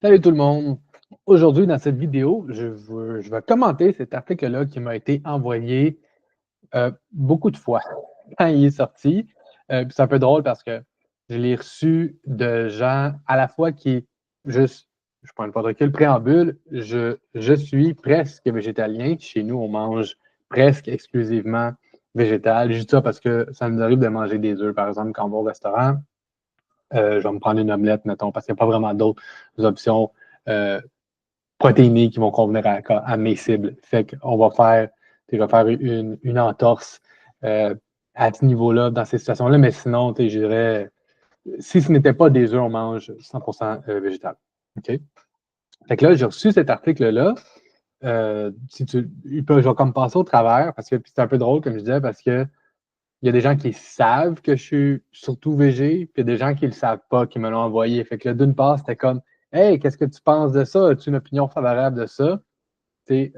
Salut tout le monde! Aujourd'hui, dans cette vidéo, je vais commenter cet article-là qui m'a été envoyé beaucoup de fois quand il est sorti. Puis c'est un peu drôle parce que je l'ai reçu de gens à la fois qui, juste, je prends pas de recul, préambule, je suis presque végétalien. Chez nous, on mange presque exclusivement végétal. Je dis ça parce que ça nous arrive de manger des œufs, par exemple, quand on va au restaurant. Je vais me prendre une omelette, mettons, parce qu'il n'y a pas vraiment d'autres options protéinées qui vont convenir à mes cibles. Fait qu'on va faire, je vais faire une entorse à ce niveau-là, dans ces situations-là, mais sinon, je dirais, si ce n'était pas des œufs, on mange 100% végétal. OK? Fait que là, j'ai reçu cet article-là. Je vais comme passer au travers, parce que c'est un peu drôle, comme je disais, parce que il y a des gens qui savent que je suis surtout végé, puis il y a des gens qui ne le savent pas, qui me l'ont envoyé. Fait que là, d'une part, c'était comme Hey, qu'est-ce que tu penses de ça? As-tu une opinion favorable de ça? C'est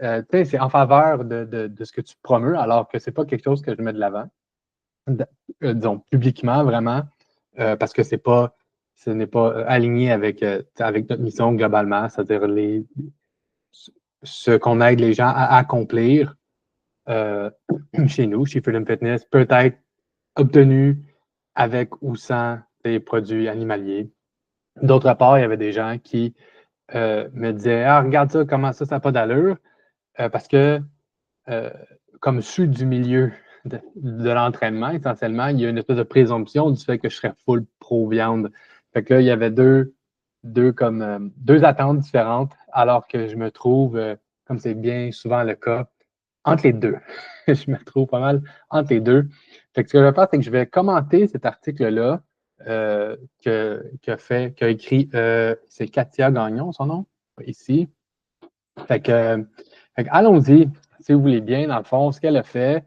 en faveur de ce que tu promeus, alors que c'est pas quelque chose que je mets de l'avant. Disons, publiquement, vraiment, parce que ce n'est pas aligné avec notre mission globalement, c'est-à-dire ce qu'on aide les gens à accomplir chez nous, chez Freedom Fitness, peut-être obtenu avec ou sans des produits animaliers. D'autre part, il y avait des gens qui me disaient Ah, regarde ça, comment ça n'a pas d'allure. Parce que, comme je suis du milieu de l'entraînement, essentiellement, il y a une espèce de présomption du fait que je serais full pro-viande. Fait que là, il y avait deux attentes différentes, alors que je me trouve, comme c'est bien souvent le cas, entre les deux. Je me trouve pas mal entre les deux. Fait que ce que je vais faire, c'est que je vais commenter cet article-là qu'a écrit, c'est Katia Gagnon, son nom, ici. Fait que allons-y, si vous voulez bien. Dans le fond, ce qu'elle a fait,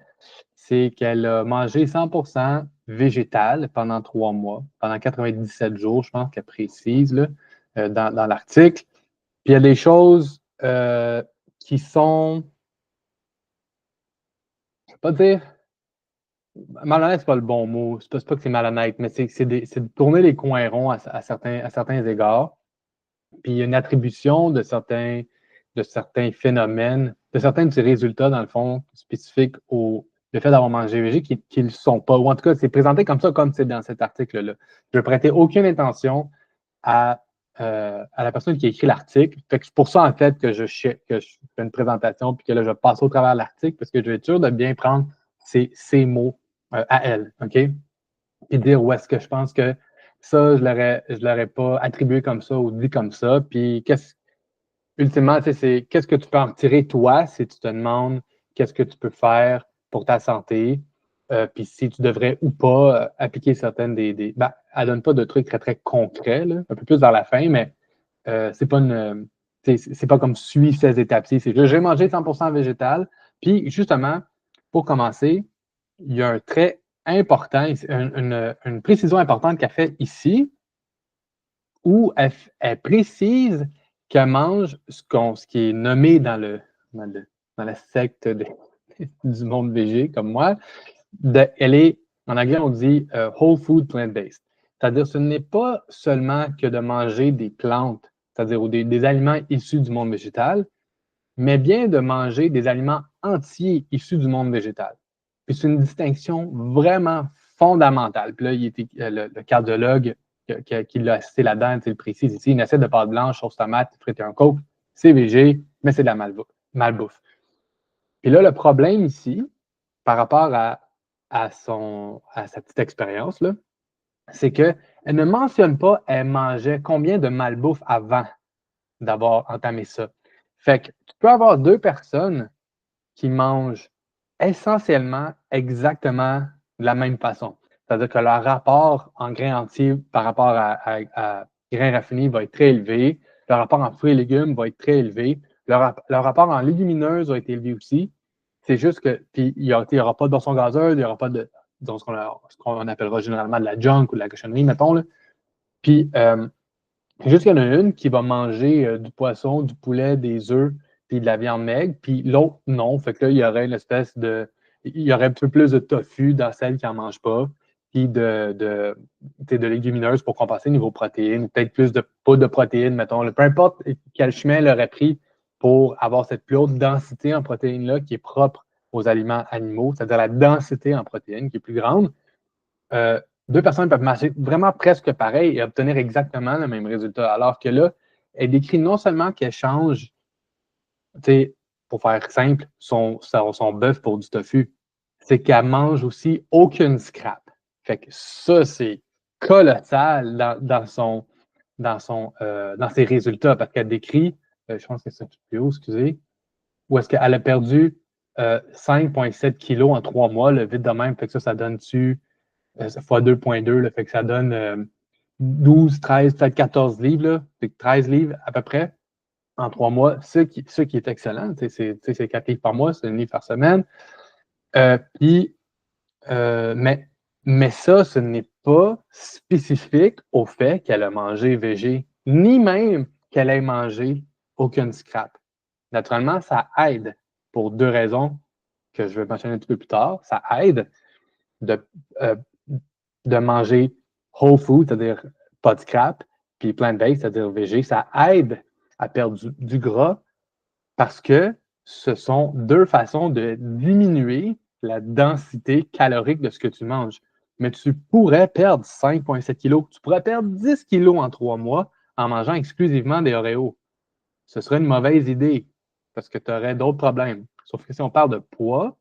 c'est qu'elle a mangé 100% végétal pendant 3 mois, pendant 97 jours, je pense qu'elle précise là, dans l'article. Puis il y a des choses qui sont, je ne vais pas dire, malhonnête, c'est pas le bon mot. C'est pas que c'est malhonnête, mais c'est de tourner les coins ronds à certains égards. Puis il y a une attribution de certains phénomènes, de certains de ces résultats, dans le fond, spécifiques au le fait d'avoir mangé végé qui ne le sont pas. Ou en tout cas, c'est présenté comme ça, comme c'est dans cet article-là. Je ne prêtais aucune intention à la personne qui a écrit l'article. C'est pour ça, en fait, que je fais une présentation puis que là, je passe au travers de l'article parce que je vais être sûr de bien prendre ces mots à elle. OK? Puis dire où est-ce que je pense que ça, je l'aurais pas attribué comme ça ou dit comme ça. Puis ultimement, c'est qu'est-ce que tu peux en retirer toi si tu te demandes qu'est-ce que tu peux faire pour ta santé, puis si tu devrais ou pas appliquer certaines ben, elle donne pas de trucs très, très concrets, là, un peu plus vers la fin, mais c'est pas c'est pas comme suis ces étapes-ci. C'est juste, j'ai mangé 100% végétal. Puis justement, pour commencer, il y a un trait important, une précision importante qu'elle fait ici, où elle précise qu'elle mange ce qui est nommé dans la secte du monde végé, comme moi. Elle est, en anglais, on dit whole food plant-based. C'est-à-dire, ce n'est pas seulement que de manger des plantes, c'est-à-dire des aliments issus du monde végétal, mais bien de manger des aliments entiers issus du monde végétal. Puis c'est une distinction vraiment fondamentale. Puis là, le cardiologue qui l'a cité là-dedans, il le précise ici, une assiette de pâte blanche, sauce tomate, frites et un coke, c'est végé, mais c'est de la malbouffe. Puis là, le problème ici, par rapport à sa petite expérience, là, c'est qu'elle ne mentionne pas elle mangeait combien de malbouffe avant d'avoir entamé ça. Fait que tu peux avoir deux personnes qui mangent essentiellement exactement de la même façon. C'est-à-dire que leur rapport en grains entiers par rapport à grains raffinés va être très élevé. Leur rapport en fruits et légumes va être très élevé. Leur rapport en légumineuses va être élevé aussi. C'est juste que, puis il n'y aura pas de boisson gazeuse, il n'y aura pas de, disons, ce qu'on appellera généralement de la junk ou de la cochonnerie, mettons. Là. Puis, juste qu'il y en a une qui va manger du poisson, du poulet, des œufs, puis de la viande maigre, puis l'autre, non. Fait que là, il y aurait une espèce de. Il y aurait un peu plus de tofu dans celle qui n'en mange pas. puis de légumineuses pour compenser niveau protéines, peut-être plus de poudre de protéines, mettons. Peu importe quel chemin elle aurait pris pour avoir cette plus haute densité en protéines-là qui est propre aux aliments animaux, c'est-à-dire la densité en protéines qui est plus grande. Deux personnes peuvent marcher vraiment presque pareil et obtenir exactement le même résultat. Alors que là, elle décrit non seulement qu'elle change, pour faire simple, son bœuf pour du tofu, c'est qu'elle mange aussi aucune scrap. Fait que ça, c'est colossal dans ses résultats parce qu'elle décrit, je pense que c'est un petit peu plus haut, excusez, où est-ce qu'elle a perdu 5,7 kilos en 3 mois, le vide de même. Fait que ça donne-tu fois 2,2, fait que ça donne 12, 13, peut-être 14 livres, là, fait que 13 livres à peu près en 3 mois, ce qui est excellent. C'est 4 livres par mois, c'est 1 livre par semaine. Mais ça, ce n'est pas spécifique au fait qu'elle a mangé végé, ni même qu'elle ait mangé aucune scrap. Naturellement, ça aide pour 2 raisons que je vais mentionner un petit peu plus tard. Ça aide de manger whole food, c'est-à-dire pas de scrap, puis plant-based, c'est-à-dire végé. Ça aide à perdre du gras parce que ce sont 2 façons de diminuer la densité calorique de ce que tu manges. Mais tu pourrais perdre 5,7 kilos. Tu pourrais perdre 10 kilos en 3 mois en mangeant exclusivement des Oreos. Ce serait une mauvaise idée parce que tu aurais d'autres problèmes. Sauf que si on parle de poids,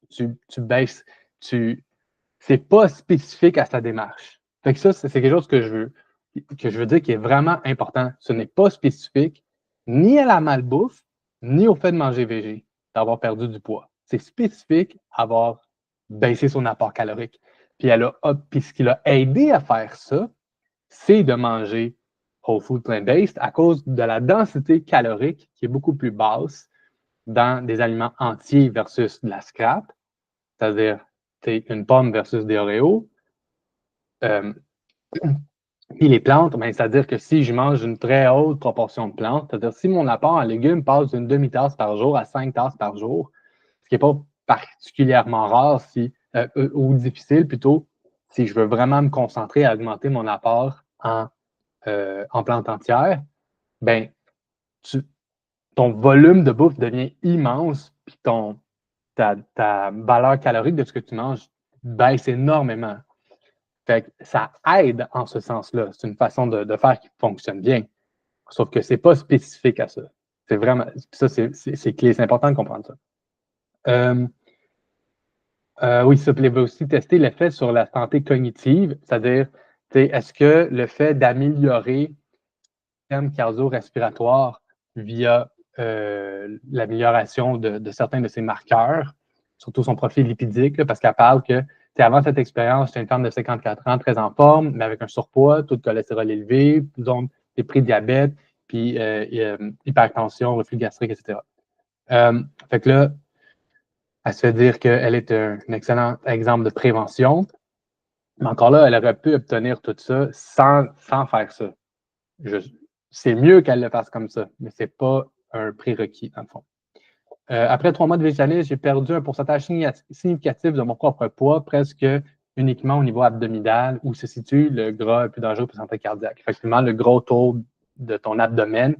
tu baisses, c'est pas spécifique à sa démarche. Fait que ça, c'est quelque chose que je veux dire qui est vraiment important. Ce n'est pas spécifique ni à la malbouffe, ni au fait de manger végé, d'avoir perdu du poids. C'est spécifique à avoir baissé son apport calorique. Puis ce qui l'a aidé à faire ça, c'est de manger whole food plant-based à cause de la densité calorique qui est beaucoup plus basse dans des aliments entiers versus de la scrap, c'est-à-dire une pomme versus des Oreos. Puis les plantes, ben, c'est-à-dire que si je mange une très haute proportion de plantes, c'est-à-dire si mon apport en légumes passe d'une demi-tasse par jour à 5 tasses par jour, ce qui n'est pas particulièrement rare ou difficile plutôt, si je veux vraiment me concentrer à augmenter mon apport en plantes entières, ben, ton volume de bouffe devient immense, puis ta valeur calorique de ce que tu manges baisse énormément. Fait que ça aide en ce sens-là. C'est une façon de faire qui fonctionne bien. Sauf que c'est pas spécifique à ça. C'est vraiment. Ça, c'est clé. C'est important de comprendre ça. Oui, ça peut aussi tester l'effet sur la santé cognitive, c'est-à-dire, est-ce que le fait d'améliorer le système cardio-respiratoire via l'amélioration de certains de ses marqueurs, surtout son profil lipidique, là, parce qu'elle parle que avant cette expérience, j'étais une femme de 54 ans, très en forme, mais avec un surpoids, taux de cholestérol élevé, donc des pré-diabète, puis hypertension, reflux gastrique, etc. Fait que là, elle se fait dire qu'elle est un excellent exemple de prévention, mais encore là, elle aurait pu obtenir tout ça sans faire ça. C'est mieux qu'elle le fasse comme ça, mais ce n'est pas un prérequis, dans le fond. Après 3 mois de végétalisme, j'ai perdu un pourcentage significatif de mon propre poids, presque uniquement au niveau abdominal, où se situe le gras le plus dangereux pour la santé cardiaque. Effectivement, le gros tour de ton abdomen,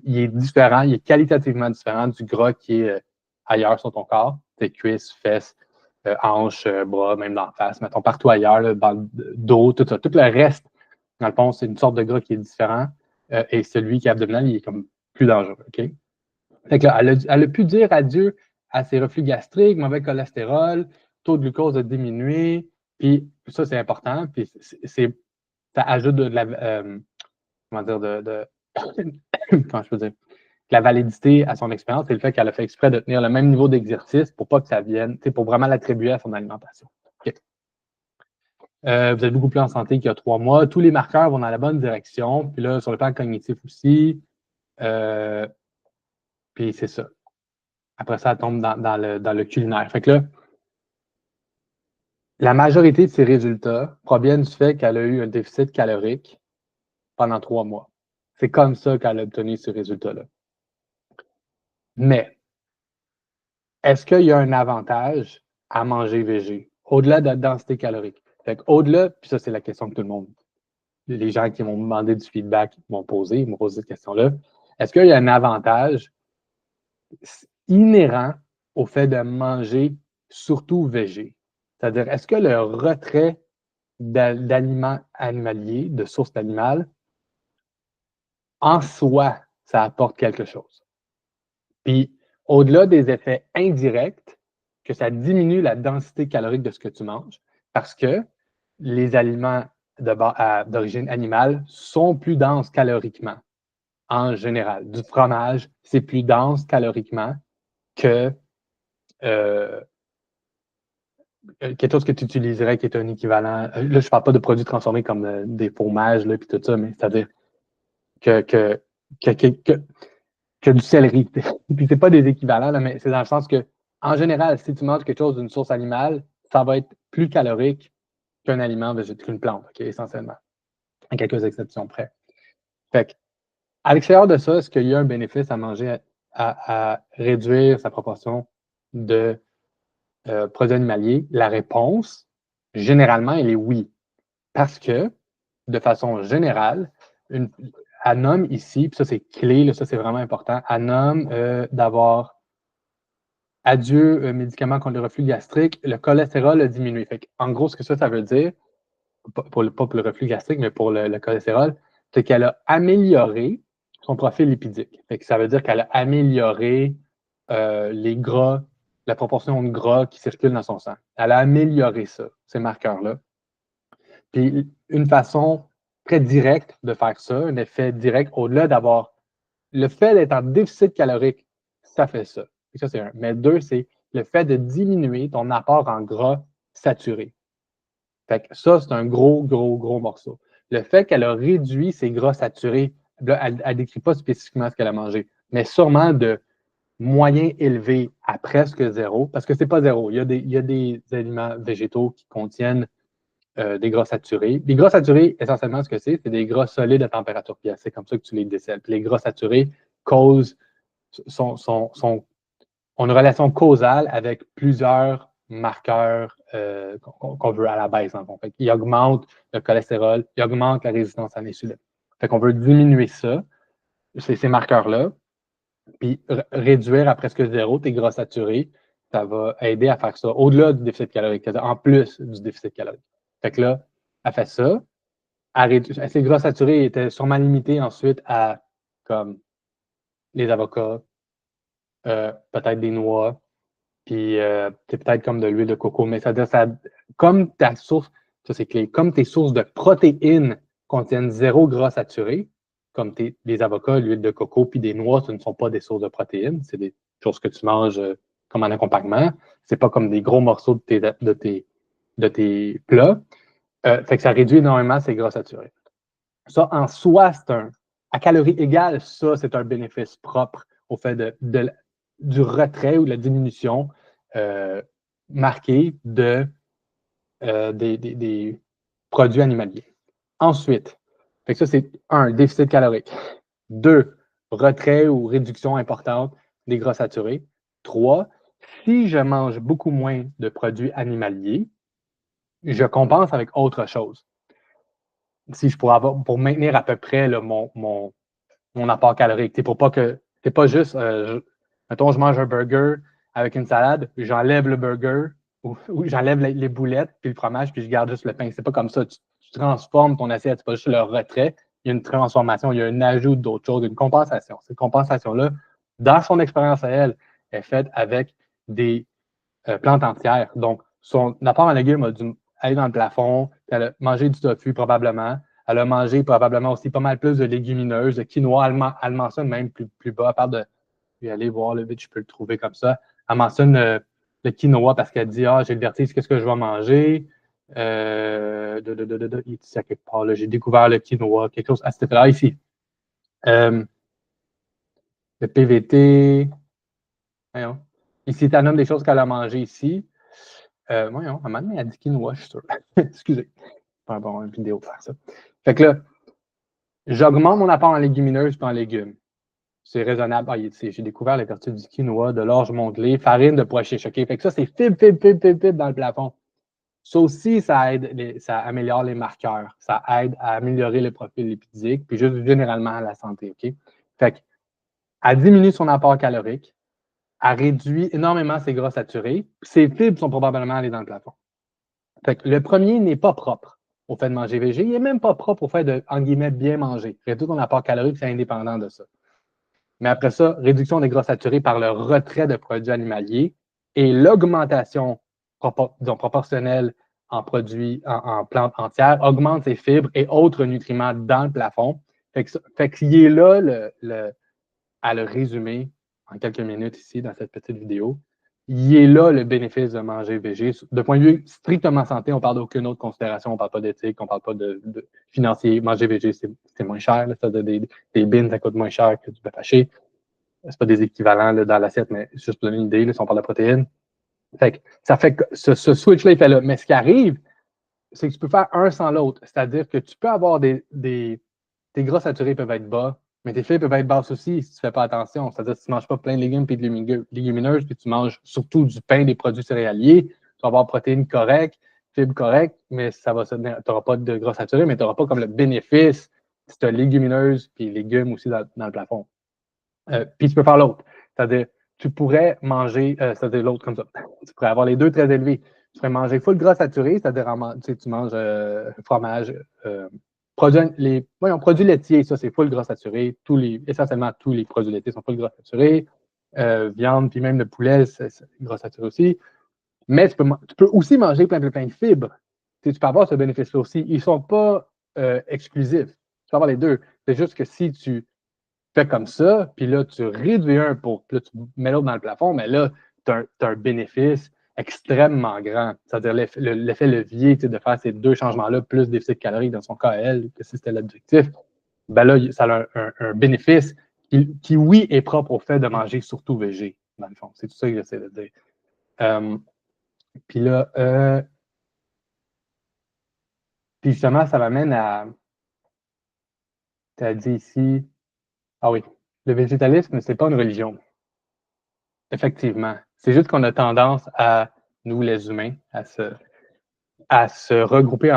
il est différent, il est qualitativement différent du gras qui est ailleurs sur ton corps, tes cuisses, fesses, hanches, bras, même dans la face, mettons partout ailleurs, là, dans le dos, tout ça. Tout le reste, dans le fond, c'est une sorte de gras qui est différent et celui qui est abdominal, il est comme plus dangereux. OK? Fait que là, elle a pu dire adieu à ses reflux gastriques, mauvais cholestérol, taux de glucose a diminué, puis ça, c'est important, puis ça ajoute de la, comment dire, comment je peux dire, la validité à son expérience, c'est le fait qu'elle a fait exprès de tenir le même niveau d'exercice pour pas que ça vienne, pour vraiment l'attribuer à son alimentation. Okay. Vous êtes beaucoup plus en santé qu'il y a 3 mois. Tous les marqueurs vont dans la bonne direction. Puis là, sur le plan cognitif aussi. Puis c'est ça. Après ça, elle tombe dans le culinaire. Fait que là, la majorité de ses résultats proviennent du fait qu'elle a eu un déficit calorique pendant 3 mois. C'est comme ça qu'elle a obtenu ces résultats-là. Mais, est-ce qu'il y a un avantage à manger végé, au-delà de la densité calorique? Fait qu'au-delà, puis ça, c'est la question que tout le monde, les gens qui m'ont demandé du feedback m'ont posé cette question-là. Est-ce qu'il y a un avantage inhérent au fait de manger surtout végé? C'est-à-dire, est-ce que le retrait d'aliments animaliers, de sources animales, en soi, ça apporte quelque chose? Puis, au-delà des effets indirects, que ça diminue la densité calorique de ce que tu manges, parce que les aliments d'origine animale sont plus denses caloriquement, en général. Du fromage, c'est plus dense caloriquement que quelque chose que tu utiliserais qui est un équivalent. Là, je ne parle pas de produits transformés comme des fromages et tout ça, mais c'est-à-dire que, que, que, que, que du céleri. Puis c'est pas des équivalents, là, mais c'est dans le sens que, en général, si tu manges quelque chose d'une source animale, ça va être plus calorique qu'un aliment végétal, qu'une plante, okay, essentiellement. À quelques exceptions près. Fait que, à l'extérieur de ça, est-ce qu'il y a un bénéfice à manger, à réduire sa proportion de produits animaliers? La réponse, généralement, elle est oui. Parce que, de façon générale, elle nomme ici, puis ça c'est clé, là, ça c'est vraiment important, elle nomme d'avoir adieu médicaments contre le reflux gastrique, le cholestérol a diminué. Fait en gros, ce que ça veut dire, pas pour le reflux gastrique, mais pour le cholestérol, c'est qu'elle a amélioré son profil lipidique. Fait que ça veut dire qu'elle a amélioré les gras, la proportion de gras qui circule dans son sang. Elle a amélioré ça, ces marqueurs-là. Puis une façon très directe de faire ça, un effet direct, au-delà d'avoir le fait d'être en déficit calorique, ça fait ça. Et ça, c'est un. Mais deux, c'est le fait de diminuer ton apport en gras saturé. Fait que ça, c'est un gros, gros, gros morceau. Le fait qu'elle a réduit ses gras saturés, elle ne décrit pas spécifiquement ce qu'elle a mangé, mais sûrement de moyen élevé à presque zéro, parce que c'est pas zéro. Il y a des aliments végétaux qui contiennent des gras saturés. Les gras saturés, essentiellement, ce que c'est des gras solides à température pièce. C'est comme ça que tu les décèles. Puis les gras saturés causent, ont une relation causale avec plusieurs marqueurs qu'on veut à la baisse. En fait. Ils augmentent le cholestérol, ils augmentent la résistance à l'insuline. Fait qu'on veut diminuer ça, ces marqueurs-là, puis réduire à presque zéro tes gras saturés. Ça va aider à faire ça au-delà du déficit calorique, en plus du déficit calorique. Fait que là, elle fait ça. Ces gras saturés étaient sûrement limités ensuite à comme les avocats, peut-être des noix, puis peut-être comme de l'huile de coco. Mais c'est-à-dire, comme ta source, ça c'est clé, comme tes sources de protéines contiennent zéro gras saturé, comme des avocats, l'huile de coco, puis des noix, ce ne sont pas des sources de protéines, c'est des choses que tu manges comme en accompagnement. C'est pas comme des gros morceaux de tes plats. Fait que ça réduit énormément ces gras saturés. Ça, en soi, à calories égales, ça, c'est un bénéfice propre au fait du retrait ou de la diminution marquée des produits animaliers. Ensuite, fait que ça, c'est un, déficit calorique. 2, retrait ou réduction importante des gras saturés. 3, si je mange beaucoup moins de produits animaliers, je compense avec autre chose. Si je pourrais avoir, pour maintenir à peu près là, mon apport calorique. Pour pas que. C'est pas juste, mettons, je mange un burger avec une salade, j'enlève le burger ou j'enlève les boulettes puis le fromage puis je garde juste le pain. C'est pas comme ça. Tu transformes ton assiette, c'est pas juste le retrait. Il y a une transformation, il y a un ajout d'autres choses, une compensation. Cette compensation-là, dans son expérience à elle, est faite avec des plantes entières. Donc, son apport en légumes a dû aller dans le plafond, puis elle a mangé du tofu probablement. Elle a mangé probablement aussi pas mal plus de légumineuses, de quinoa. Elle mentionne même plus bas, à part de. Je vais aller voir le vite, je peux le trouver comme ça. Elle mentionne le quinoa parce qu'elle dit ah, j'ai le vertige, qu'est-ce que je vais manger? Il dit ça quelque part, là. J'ai découvert le quinoa, quelque chose à cet effet-là, ici. Le PVT. Voyons. Ici, tu nomme des choses qu'elle a mangées ici. Voyons, à un moment donné, elle dit quinoa, je suis sûr. Excusez. Pas bon, une vidéo pour faire ça. Fait que là, j'augmente mon apport en légumineuses et en légumes. C'est raisonnable. Ah, j'ai découvert les vertus du quinoa, de l'orge monglée, farine de pois chiches. OK? Fait que ça, c'est fibre dans le plafond. Ça aussi, ça aide, ça améliore les marqueurs. Ça aide à améliorer le profil lipidique, puis juste généralement à la santé, OK? Fait qu'elle diminue son apport calorique, elle réduit énormément ses gras saturés, puis ses fibres sont probablement allées dans le plafond. Fait que le premier n'est pas propre au fait de manger végé. Il n'est même pas propre au fait de, en guillemets, bien manger. Réduire ton apport calorique, c'est indépendant de ça. Mais après ça, réduction des gras saturés par le retrait de produits animaliers et l'augmentation proportionnelle en produits, en plantes entières, augmente ses fibres et autres nutriments dans le plafond. Fait qu'il est là, à le résumer en quelques minutes ici dans cette petite vidéo. Il est là le bénéfice de manger végé. De point de vue strictement santé, on ne parle d'aucune autre considération, on ne parle pas d'éthique, on ne parle pas de financier. Manger végé, c'est moins cher. Là, ça, des bins, ça coûte moins cher que du bœuf haché. C'est pas des équivalents là, dans l'assiette, mais juste pour donner une idée, là, si on parle de protéines. Fait que ça fait que ce switch-là, il fait là. Mais ce qui arrive, c'est que tu peux faire un sans l'autre. C'est-à-dire que tu peux avoir tes gras saturés peuvent être bas, mais tes fibres peuvent être basses aussi si tu ne fais pas attention. C'est-à-dire que si tu ne manges pas plein de légumes et de légumineuses, puis tu manges surtout du pain, des produits céréaliers, tu vas avoir protéines correctes, fibres correctes, mais ça va tu n'auras pas de gras saturés, mais tu n'auras pas comme le bénéfice si tu as légumineuses puis légumes aussi dans le plafond. Puis tu peux faire l'autre. C'est-à-dire, tu pourrais manger, c'est-à-dire l'autre comme ça. Tu pourrais avoir les deux très élevés. Tu pourrais manger full gras saturé, c'est-à-dire tu manges fromage, produits laitiers, ça c'est full gras saturé. Essentiellement tous les produits laitiers sont full gras saturé. Viande, puis même le poulet, c'est gras saturé aussi. Mais tu peux aussi manger plein de fibres. Tu peux avoir ce bénéfice-là aussi. Ils ne sont pas exclusifs. Tu peux avoir les deux. C'est juste que si tu fais comme ça, puis là, tu réduis un pour, là, tu mets l'autre dans le plafond, mais là, tu as, un bénéfice extrêmement grand. C'est-à-dire l'effet levier de faire ces deux changements-là, plus déficit calorique dans son cas à elle, que si c'était l'objectif, ben là, ça a un bénéfice qui, oui, est propre au fait de manger surtout végé, dans le fond. C'est tout ça que j'essaie de dire. Puis là, puis justement, ça m'amène à. Tu as dit ici. Ah oui, le végétalisme, c'est pas une religion. Effectivement. C'est juste qu'on a tendance à, nous les humains, à se regrouper,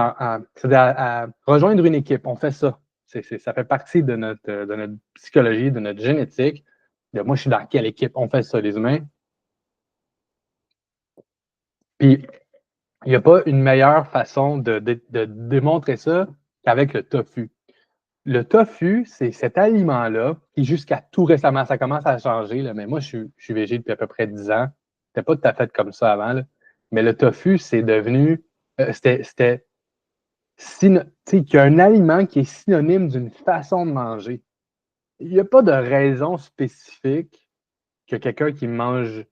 c'est-à-dire à rejoindre une équipe. On fait ça. Ça fait partie de notre psychologie, de notre génétique. Moi, je suis dans quelle équipe? On fait ça, les humains. Puis, il n'y a pas une meilleure façon de démontrer ça qu'avec le tofu. Le tofu, c'est cet aliment-là qui, jusqu'à tout récemment, ça commence à changer, là, mais moi, je suis végé depuis à peu près 10 ans. C'était pas tout à fait comme ça avant, là. Mais le tofu, c'est devenu. C'était. Tu sais, qu'il y a un aliment qui est synonyme d'une façon de manger. Il n'y a pas de raison spécifique que quelqu'un qui mange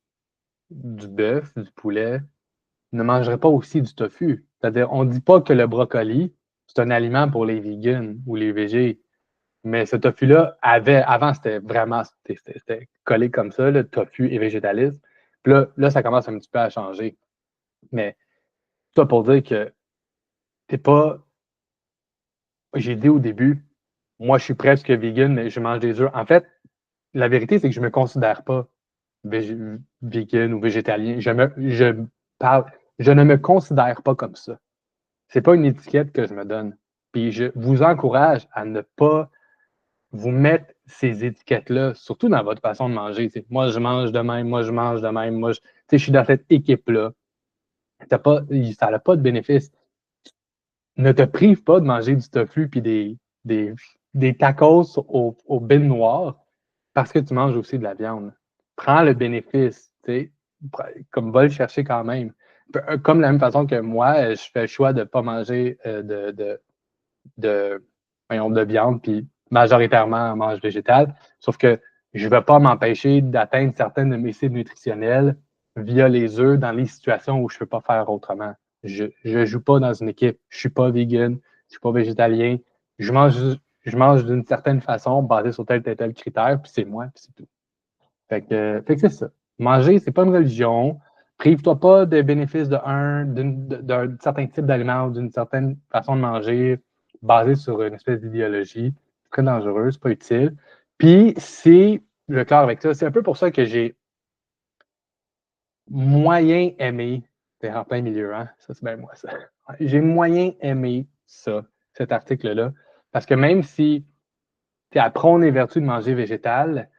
du bœuf, du poulet, ne mangerait pas aussi du tofu. C'est-à-dire, on ne dit pas que le brocoli, c'est un aliment pour les vegans ou les végés. Mais ce tofu-là avant, c'était vraiment, c'était collé comme ça, le tofu et végétalisme. Puis là, ça commence un petit peu à changer. Mais ça pour dire que t'es pas. J'ai dit au début, moi, je suis presque vegan, mais je mange des œufs. En fait, la vérité, c'est que je ne me considère pas vegan ou végétalien. Je ne me considère pas comme ça. C'est pas une étiquette que je me donne. Puis je vous encourage à ne pas vous mettre ces étiquettes-là, surtout dans votre façon de manger. T'sais, moi, je mange de même, moi, je mange de même, je suis dans cette équipe-là. Ça n'a pas de bénéfice. Ne te prive pas de manger du tofu puis des tacos au bin noir parce que tu manges aussi de la viande. Prends le bénéfice, comme va le chercher quand même. Comme de la même façon que moi, je fais le choix de ne pas manger de viande, puis majoritairement en mange végétal. Sauf que je ne vais pas m'empêcher d'atteindre certaines de mes cibles nutritionnelles via les œufs dans les situations où je ne peux pas faire autrement. Je ne joue pas dans une équipe. Je ne suis pas vegan, je ne suis pas végétalien. Je mange d'une certaine façon basée sur tel critère, puis c'est moi, puis c'est tout. Fait que c'est ça. Manger, c'est pas une religion. Prive-toi pas des bénéfices d'un certain type d'aliment ou d'une certaine façon de manger basée sur une espèce d'idéologie. C'est très dangereux, c'est pas utile. Puis, je vais clair avec ça, c'est un peu pour ça que j'ai moyen aimé T'es en plein milieu, hein? Ça, c'est bien moi, ça. J'ai moyen aimé ça, cet article-là. Parce que même si elle prône les vertus de manger végétal,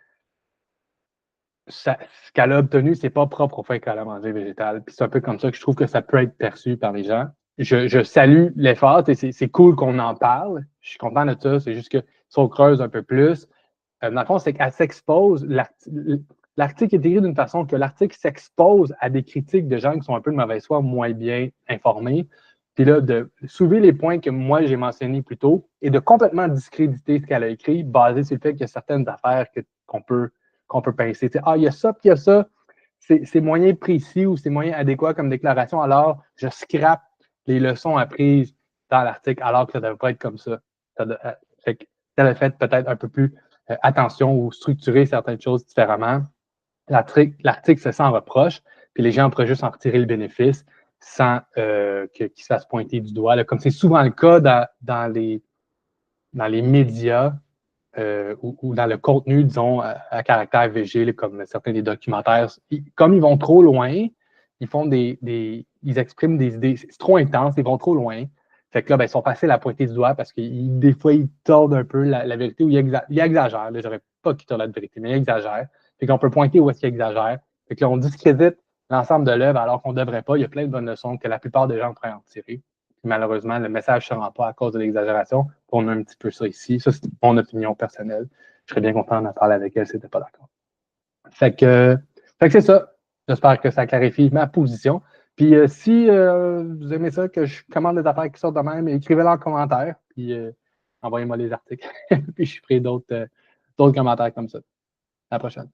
ce qu'elle a obtenu, c'est pas propre au fait qu'elle a mangé végétal. Puis c'est un peu comme ça que je trouve que ça peut être perçu par les gens. Je salue l'effort, c'est cool qu'on en parle. Je suis content de ça. C'est juste que si on creuse un peu plus, dans le fond, c'est qu'elle s'expose. L'article est écrit d'une façon que l'article s'expose à des critiques de gens qui sont un peu de mauvaise foi, moins bien informés. Puis là, de soulever les points que moi j'ai mentionnés plus tôt et de complètement discréditer ce qu'elle a écrit, basé sur le fait qu'il y a certaines affaires qu'on peut pincer. Il y a ça, puis il y a ça. C'est moyen précis ou c'est moyen adéquat comme déclaration, alors je scrape les leçons apprises dans l'article, alors que ça ne devrait pas être comme ça. Ça avait fait peut-être un peu plus attention ou structurer certaines choses différemment. L'article se sent reproche, puis les gens pourraient juste en retirer le bénéfice sans qu'il se fasse pointer du doigt. Là, comme c'est souvent le cas dans les médias ou dans le contenu, disons, à caractère végé, là, comme certains des documentaires. Comme ils vont trop loin, ils font ils expriment des idées. C'est trop intense, ils vont trop loin. Fait que là, ben, ils sont faciles à pointer du doigt parce que des fois, ils tordent un peu la vérité ou ils exagèrent. Là, j'aurais pas qu'ils tordent la vérité, mais ils exagèrent. Fait qu'on peut pointer où est-ce qu'ils exagèrent. Fait que là, on discrédite l'ensemble de l'œuvre alors qu'on ne devrait pas. Il y a plein de bonnes leçons que la plupart des gens pourraient en tirer. Puis malheureusement, le message ne se rend pas à cause de l'exagération. On a un petit peu ça ici. Ça, c'est mon opinion personnelle. Je serais bien content d'en parler avec elle si elle n'était pas d'accord. Fait que c'est ça. J'espère que ça clarifie ma position. Puis si vous aimez ça, que je commande des affaires qui sortent de même, écrivez-le en commentaire. Puis envoyez-moi les articles. Puis je ferai d'autres commentaires comme ça. À la prochaine.